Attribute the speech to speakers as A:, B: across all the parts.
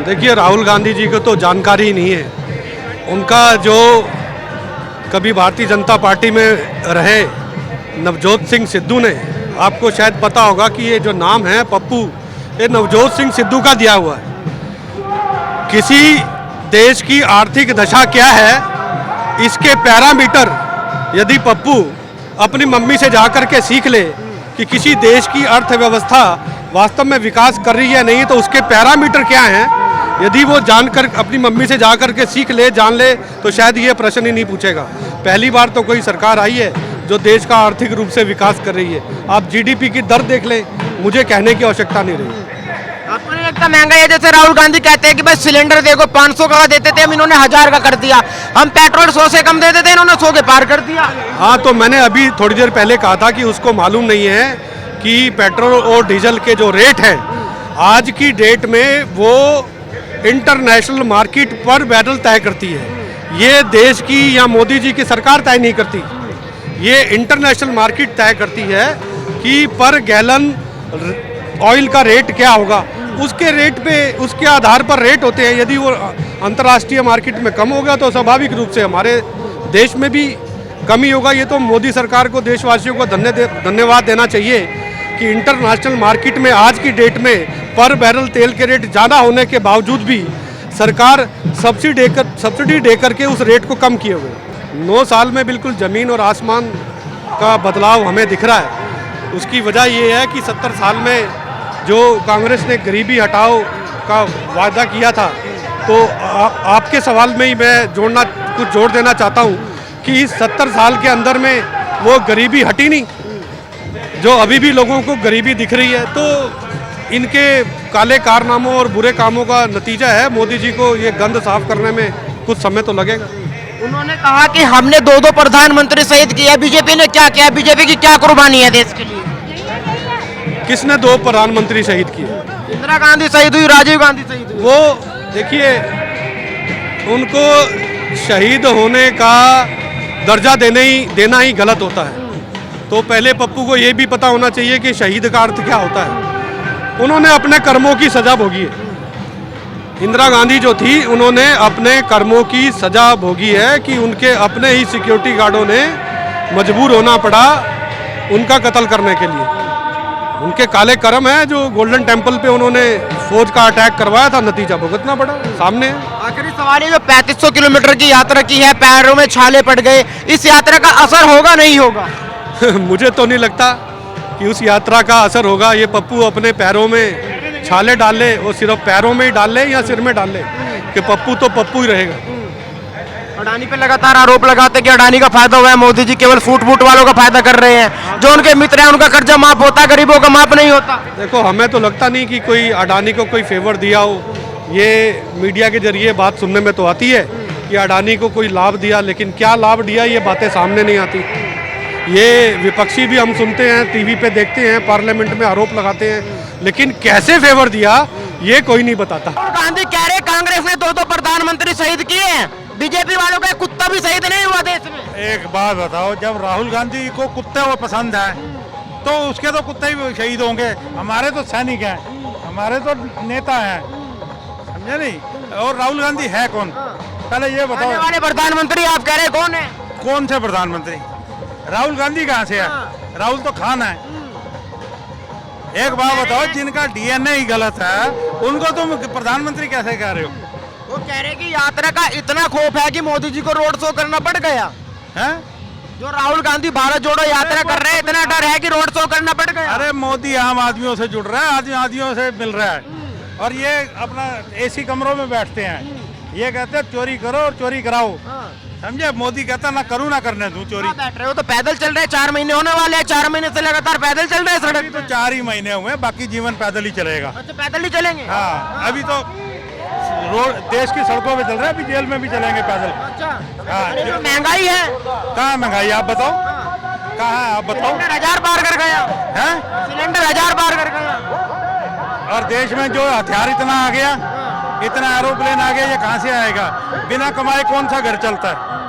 A: देखिए, राहुल गांधी जी को तो जानकारी ही नहीं है। उनका जो कभी भारतीय जनता पार्टी में रहे नवजोत सिंह सिद्धू ने, आपको शायद पता होगा कि ये जो नाम है पप्पू, ये नवजोत सिंह सिद्धू का दिया हुआ है। किसी देश की आर्थिक दशा क्या है, इसके पैरामीटर यदि पप्पू अपनी मम्मी से जाकर के सीख ले कि किसी देश की अर्थव्यवस्था वास्तव में विकास कर रही है नहीं, तो उसके पैरामीटर क्या हैं, यदि वो जानकर अपनी मम्मी से जाकर के सीख ले, जान ले, तो शायद ये प्रश्न ही नहीं पूछेगा। पहली बार तो कोई सरकार आई है जो देश का आर्थिक रूप से विकास कर रही है। आप जीडीपी की दर देख लें, मुझे कहने की आवश्यकता नहीं रही।
B: आपको नहीं लगता महंगाई है? जैसे राहुल गांधी कहते हैं कि बस सिलेंडर देखो 500 का देते थे, हम इन्होंने 1000 का कर दिया। हम पेट्रोल 100 से कम देते थे, इन्होंने 100 के पार कर दिया।
A: हाँ, तो मैंने अभी थोड़ी देर पहले कहा था कि उसको मालूम नहीं है कि पेट्रोल और डीजल के जो रेट हैं आज की डेट में वो इंटरनेशनल मार्केट पर बैरल तय करती है। ये देश की या मोदी जी की सरकार तय नहीं करती, ये इंटरनेशनल मार्केट तय करती है कि पर गैलन ऑयल का रेट क्या होगा। उसके रेट पे, उसके आधार पर रेट होते हैं। यदि वो अंतर्राष्ट्रीय मार्केट में कम होगा तो स्वाभाविक रूप से हमारे देश में भी कमी होगा। ये तो मोदी सरकार को, देशवासियों को धन्यवाद देना चाहिए कि इंटरनेशनल मार्केट में आज की डेट में पर बैरल तेल के रेट ज़्यादा होने के बावजूद भी सरकार सब्सिडी देकर के उस रेट को कम किए हुए। 9 साल में बिल्कुल ज़मीन और आसमान का बदलाव हमें दिख रहा है। उसकी वजह ये है कि 70 साल में जो कांग्रेस ने गरीबी हटाओ का वादा किया था, तो आपके सवाल में ही मैं कुछ जोड़ देना चाहता हूँ कि इस 70 साल के अंदर में वो गरीबी हटी नहीं, जो अभी भी लोगों को गरीबी दिख रही है। तो इनके काले कारनामों और बुरे कामों का नतीजा है। मोदी जी को ये गंद साफ करने में कुछ समय तो लगेगा।
B: उन्होंने कहा कि हमने 2 प्रधानमंत्री शहीद किया। बीजेपी ने क्या किया? बीजेपी की क्या कुर्बानी है देश के लिए?
A: किसने 2 प्रधानमंत्री शहीद किए?
B: इंदिरा गांधी शहीद हुई, राजीव गांधी शहीद हुई।
A: वो देखिए, उनको शहीद होने का दर्जा देना ही गलत होता है। तो पहले पप्पू को ये भी पता होना चाहिए कि शहीद का अर्थ क्या होता है। उन्होंने अपने कर्मों की सजा भोगी है। इंदिरा गांधी जो थी, उन्होंने अपने कर्मों की सजा भोगी है कि उनके अपने ही सिक्योरिटी गार्डों ने मजबूर होना पड़ा उनका कत्ल करने के लिए। उनके काले कर्म है जो गोल्डन टेम्पल पे उन्होंने फौज का अटैक करवाया था, नतीजा भुगतना पड़ा सामने।
B: आखिरी सवाल है, जो 3500 किलोमीटर की यात्रा की है, पैरों में छाले पड़ गए, इस यात्रा का असर होगा नहीं होगा?
A: मुझे तो नहीं लगता कि उस यात्रा का असर होगा। ये पप्पू अपने पैरों में छाले डाल ले, वो सिर्फ पैरों में ही डाल ले या सिर में डाल ले, कि पप्पू तो पप्पू ही रहेगा।
B: अडानी पे लगातार आरोप लगाते हैं कि अडानी का फायदा हुआ है, मोदी जी केवल फूट वालों का फायदा कर रहे हैं। जो उनके मित्र हैं उनका कर्जा माफ होता, गरीबों का माफ नहीं होता।
A: देखो, हमें तो लगता नहीं कि कोई अडानी को कोई फेवर दिया हो। ये मीडिया के जरिए बात सुनने में तो आती है कि अडानी को कोई लाभ दिया, लेकिन क्या लाभ दिया ये बातें सामने नहीं आती। ये विपक्षी भी हम सुनते हैं, टीवी पे देखते हैं, पार्लियामेंट में आरोप लगाते हैं, लेकिन कैसे फेवर दिया ये कोई नहीं बताता।
B: गांधी कह रहे कांग्रेस ने 2 प्रधानमंत्री शहीद किए हैं, बीजेपी वालों का कुत्ता भी शहीद नहीं हुआ देश में।
C: एक बात बताओ, जब राहुल गांधी को कुत्ते वो पसंद है तो उसके तो कुत्ते भी शहीद होंगे। हमारे तो सैनिक हैं, हमारे तो नेता हैं, समझे नहीं? और राहुल गांधी है कौन, पहले ये बताओ।
B: आने वाले प्रधानमंत्री आप कह रहे कौन है?
C: कौन से प्रधानमंत्री? राहुल गांधी कहाँ से है? राहुल तो खान है। एक बात बताओ, जिनका डीएनए ही गलत है उनको तुम प्रधानमंत्री कैसे कह रहे हो?
B: वो कह रहे कि यात्रा का इतना खौफ है कि मोदी जी को रोड शो करना पड़ गया
C: है।
B: जो राहुल गांधी भारत जोड़ो यात्रा कर रहे हैं, इतना डर है कि रोड शो करना पड़ गया।
C: अरे मोदी आम आदमियों से जुड़ रहा है, आम आदमियों से मिल रहा है, और ये अपना एसी कमरों में बैठते हैं। ये कहते हैं चोरी करो और चोरी कराओ, समझे? मोदी कहता ना करूँ ना करने दूं चोरी।
B: बैठ रहे हो तो पैदल चल रहे हैं, 4 महीने होने वाले हैं, 4 महीने से लगातार पैदल चल रहे हैं सड़क
C: तो 4 ही महीने हुए, बाकी जीवन पैदल ही चलेगा।
B: अच्छा, पैदल ही चलेंगे?
C: हाँ, अभी तो रोड देश की सड़कों पे चल रहा है, अभी जेल में भी चलेंगे पैदल।
B: अच्छा,
C: हाँ,
B: जो महंगाई है
C: कहाँ महंगाई आप बताओ, कहाँ है आप बताओ?
B: 1000 पार कर गया
C: है,
B: सिलेंडर 1000 पार कर गया।
C: और देश में जो हथियार इतना आ गया, इतना एरोप्लेन आ गया, ये कहाँ से आएगा? बिना कमाए कौन सा घर चलता है?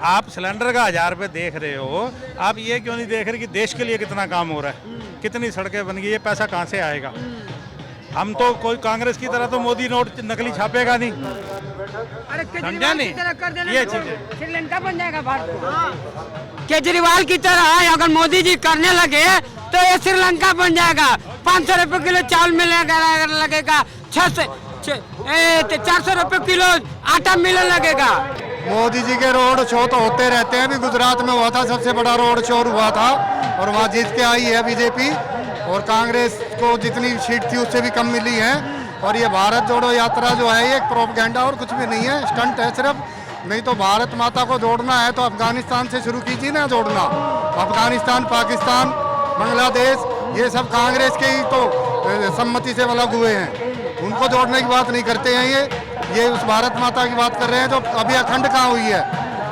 C: आप सिलेंडर का 1000 रुपये देख रहे हो, आप ये क्यों नहीं देख रहे कि देश के लिए कितना काम हो रहा है, कितनी सड़कें बन गई, ये पैसा कहाँ से आएगा? हम तो कोई कांग्रेस की तरह तो मोदी नोट नकली छापेगा नहीं।
D: अरे
C: समझा
D: केजरीवाल
C: नहीं?
D: की तरह कर देना
C: ये
D: तो
C: चीज़ है।
D: श्रीलंका बन जाएगा भारत। केजरीवाल की तरह अगर मोदी जी करने लगे तो ये श्रीलंका बन जाएगा। 500 रुपए किलो चावल मिलेगा, लगेगा 400 रुपए किलो आटा मिलने लगेगा।
E: मोदी जी के रोड शो तो होते रहते हैं। अभी गुजरात में हुआ था, सबसे बड़ा रोड शो हुआ था और वहाँ जीत के आई है बीजेपी। और कांग्रेस को जितनी सीट थी उससे भी कम मिली है। और ये भारत जोड़ो यात्रा जो है ये एक प्रोपगेंडा और कुछ भी नहीं है, स्टंट है सिर्फ। नहीं तो भारत माता को जोड़ना है तो अफगानिस्तान से शुरू कीजिए ना जोड़ना। अफगानिस्तान, पाकिस्तान, बांग्लादेश ये सब कांग्रेस के ही तो सम्मति से अलग हुए हैं। उनको जोड़ने की बात नहीं करते हैं ये उस भारत माता की बात कर रहे हैं जो अभी अखंड कहाँ हुई है।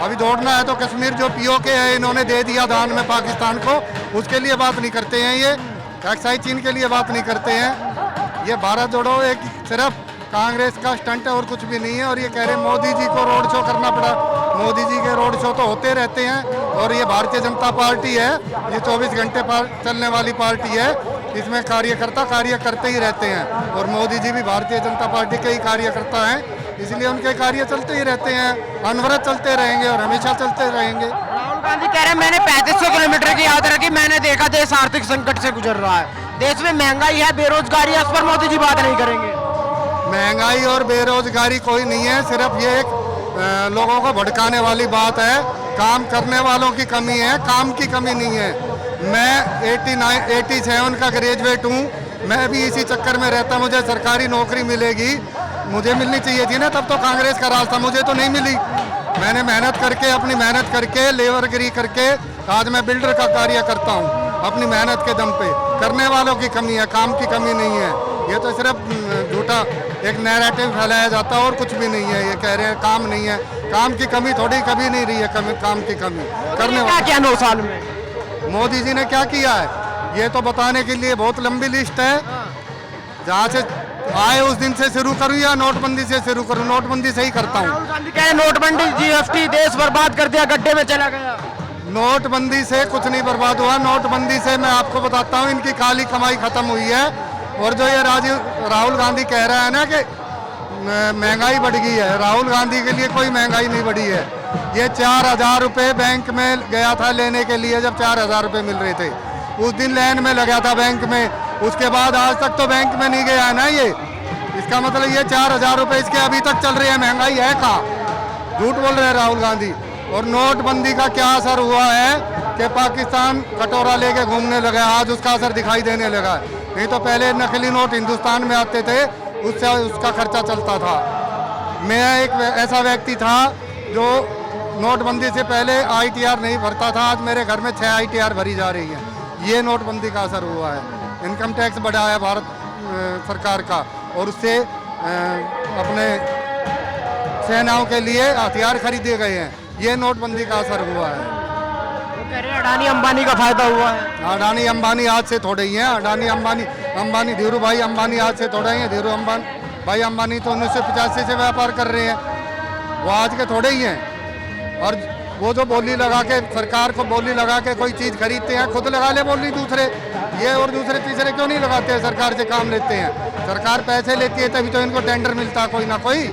E: अभी जोड़ना है तो कश्मीर जो पीओके है इन्होंने दे दिया दान में पाकिस्तान को, उसके लिए बात नहीं करते हैं ये। एक्साई चीन के लिए बात नहीं करते हैं। ये भारत जोड़ो एक सिर्फ कांग्रेस का स्टंट है और कुछ भी नहीं है। और ये कह रहे हैं मोदी जी को रोड शो करना पड़ा। मोदी जी के रोड शो तो होते रहते हैं। और ये भारतीय जनता पार्टी है, ये 24 घंटे चलने वाली पार्टी है। इसमें कार्यकर्ता कार्य करते ही रहते हैं। और मोदी जी भी भारतीय जनता पार्टी के ही कार्यकर्ता हैं, इसलिए उनके कार्य चलते ही रहते हैं, अनवरत चलते रहेंगे और हमेशा चलते रहेंगे।
B: राहुल गांधी कह रहे हैं मैंने 3500 किलोमीटर की यात्रा की, मैंने देखा देश आर्थिक संकट से गुजर रहा है, देश में महंगाई है, बेरोजगारी है, उस पर मोदी जी बात नहीं करेंगे।
E: महंगाई और बेरोजगारी कोई नहीं है, सिर्फ ये एक लोगों को भड़काने वाली बात है। काम करने वालों की कमी है, काम की कमी नहीं है। मैं 87 का ग्रेजुएट हूँ, मैं भी इसी चक्कर में रहता। मुझे सरकारी नौकरी मिलेगी, मुझे मिलनी चाहिए थी ना, तब तो कांग्रेस का राज था, मुझे तो नहीं मिली। मैंने मेहनत करके, अपनी मेहनत करके, लेबरगिरी करके आज मैं बिल्डर का कार्य करता हूँ अपनी मेहनत के दम पे। करने वालों की कमी है, काम की कमी नहीं है। ये तो सिर्फ झूठा एक नैरेटिव फैलाया जाता है और कुछ भी नहीं है। ये कह रहे हैं काम नहीं है, काम की कमी थोड़ी कभी नहीं रही है, काम की कमी करने
B: क्या क्या 9 साल में
E: मोदी जी ने क्या किया है ये तो बताने के लिए बहुत लंबी लिस्ट है। जहाँ से आए उस दिन से शुरू करूँ या नोटबंदी से शुरू करूँ? नोटबंदी से ही करता हूँ।
B: राहुल गांधी कह रहे हैं नोटबंदी जीएसटी देश बर्बाद कर दिया, गड्ढे में चला गया।
E: नोटबंदी से कुछ नहीं बर्बाद हुआ। नोटबंदी से मैं आपको बताता हूँ इनकी काली कमाई खत्म हुई है। और जो ये राहुल गांधी कह रहा है ना कि महंगाई बढ़ गई है, राहुल गांधी के लिए कोई महंगाई नहीं बढ़ी है। ये 4000 रुपये बैंक में गया था लेने के लिए, जब 4000 रुपये मिल रहे थे उस दिन लाइन में लगा था बैंक में, उसके बाद आज तक तो बैंक में नहीं गया है ना ये। इसका मतलब ये 4000 रुपये इसके अभी तक चल रहे हैं, महंगाई है कहाँ? झूठ बोल रहे हैं राहुल गांधी। और नोटबंदी का क्या असर हुआ है कि पाकिस्तान कटोरा लेके घूमने लगा, आज उसका असर दिखाई देने लगा। नहीं तो पहले नकली नोट हिंदुस्तान में आते थे, उससे उसका खर्चा चलता था। मैं एक ऐसा व्यक्ति था जो नोटबंदी से पहले ITR नहीं भरता था, आज मेरे घर में 6 ITR भरी जा रही है। ये नोटबंदी का असर हुआ है। इनकम टैक्स बढ़ा है भारत सरकार का और उससे अपने सेनाओं के लिए हथियार खरीदे गए हैं। ये नोटबंदी का असर हुआ है।
B: वो कह रहे हैं अडानी अंबानी का फायदा हुआ है।
E: अडानी अंबानी आज से थोड़े ही हैं। अडानी अंबानी धीरू भाई अंबानी आज से थोड़े ही हैं। धीरू भाई अंबानी तो 1985 से व्यापार कर रहे हैं, वो आज के थोड़े ही हैं। और वो जो बोली लगा के सरकार को बोली लगा के कोई चीज़ खरीदते हैं, खुद लगा ले बोली दूसरे, ये और दूसरे तीसरे क्यों नहीं लगाते हैं? सरकार से काम लेते हैं, सरकार पैसे लेती है तभी तो इनको टेंडर मिलता है कोई ना कोई।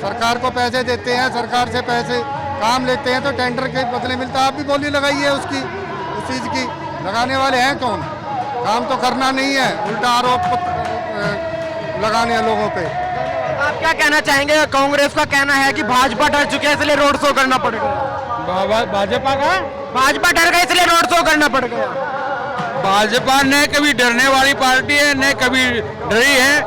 E: सरकार को पैसे देते हैं, सरकार से पैसे काम लेते हैं तो टेंडर के बदले मिलता है। आप भी बोली लगाई है उसकी, उस चीज़ की। लगाने वाले हैं कौन? काम तो करना नहीं है, उल्टा आरोप लगाने हैं लोगों पे।
B: आप क्या कहना चाहेंगे? कांग्रेस का कहना है कि भाजपा डर चुके हैं इसलिए रोड शो करना पड़ गया। भाजपा डर गई इसलिए रोड शो करना पड़ गया।
F: भाजपा न कभी डरने वाली पार्टी है न कभी डरी है,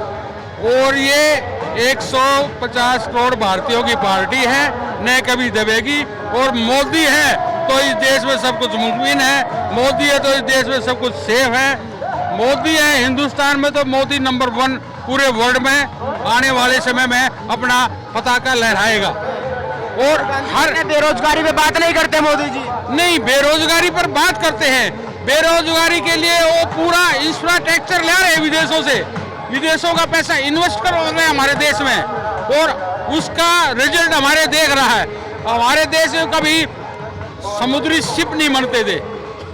F: और ये 150 करोड़ भारतीयों की पार्टी है, न कभी दबेगी। और मोदी है तो इस देश में सब कुछ मुमकिन है, मोदी है तो इस देश में सब कुछ सेफ है। मोदी है हिंदुस्तान में तो मोदी नंबर 1 पूरे वर्ल्ड में आने वाले समय में अपना पताका लहराएगा। और हर
B: बेरोजगारी पे बात नहीं करते मोदी जी।
F: नहीं, बेरोजगारी पर बात करते हैं। बेरोजगारी के लिए वो पूरा इंफ्रास्ट्रक्चर ले रहे हैं विदेशों से, विदेशों का पैसा इन्वेस्ट कर रहे हैं हमारे देश में, और उसका रिजल्ट हमारे देख रहा है। हमारे देश में कभी समुद्री शिप नहीं बनते थे,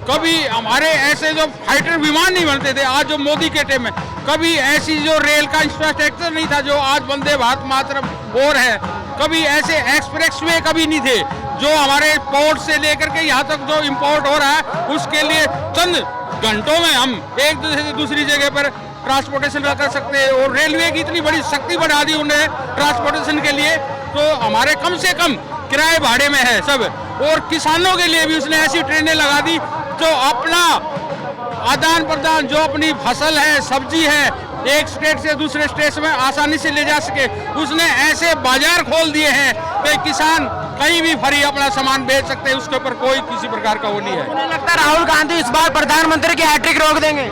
F: कभी हमारे ऐसे जो फाइटर विमान नहीं बनते थे। आज जो मोदी के टाइम में कभी ऐसी जो रेल का इंफ्रास्ट्रक्चर नहीं था जो आज वंदे भारत मातरम और है, कभी ऐसे एक्सप्रेसवे कभी नहीं थे जो हमारे पोर्ट से लेकर के यहाँ तक जो इंपोर्ट हो रहा है उसके लिए चंद घंटों में हम एक जगह से दूसरी जगह पर ट्रांसपोर्टेशन कर सकते हैं। और रेलवे की इतनी बड़ी शक्ति बढ़ा दी उन्हें ट्रांसपोर्टेशन के लिए, तो हमारे कम से कम किराए भाड़े में है सब। और किसानों के लिए भी उसने ऐसी ट्रेनें लगा दी जो अपना आदान प्रदान, जो अपनी फसल है, सब्जी है, एक स्टेट से दूसरे स्टेट में आसानी से ले जा सके। उसने ऐसे बाजार खोल दिए हैं कि किसान कहीं भी फ्री अपना सामान बेच सकते हैं, उसके ऊपर कोई किसी प्रकार का वो नहीं है।
B: मुझे लगता है राहुल गांधी इस बार प्रधानमंत्री की हैट्रिक रोक देंगे।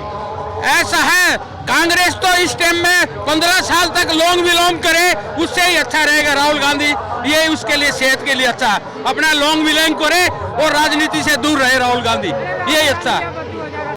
F: ऐसा है, कांग्रेस तो इस टाइम में 15 साल तक लोंग विलोम करे, उससे ही अच्छा रहेगा राहुल गांधी। ये उसके लिए, सेहत के लिए अच्छा है। अपना लोंग विलोम करे और राजनीति से दूर रहे राहुल गांधी, यही अच्छा है।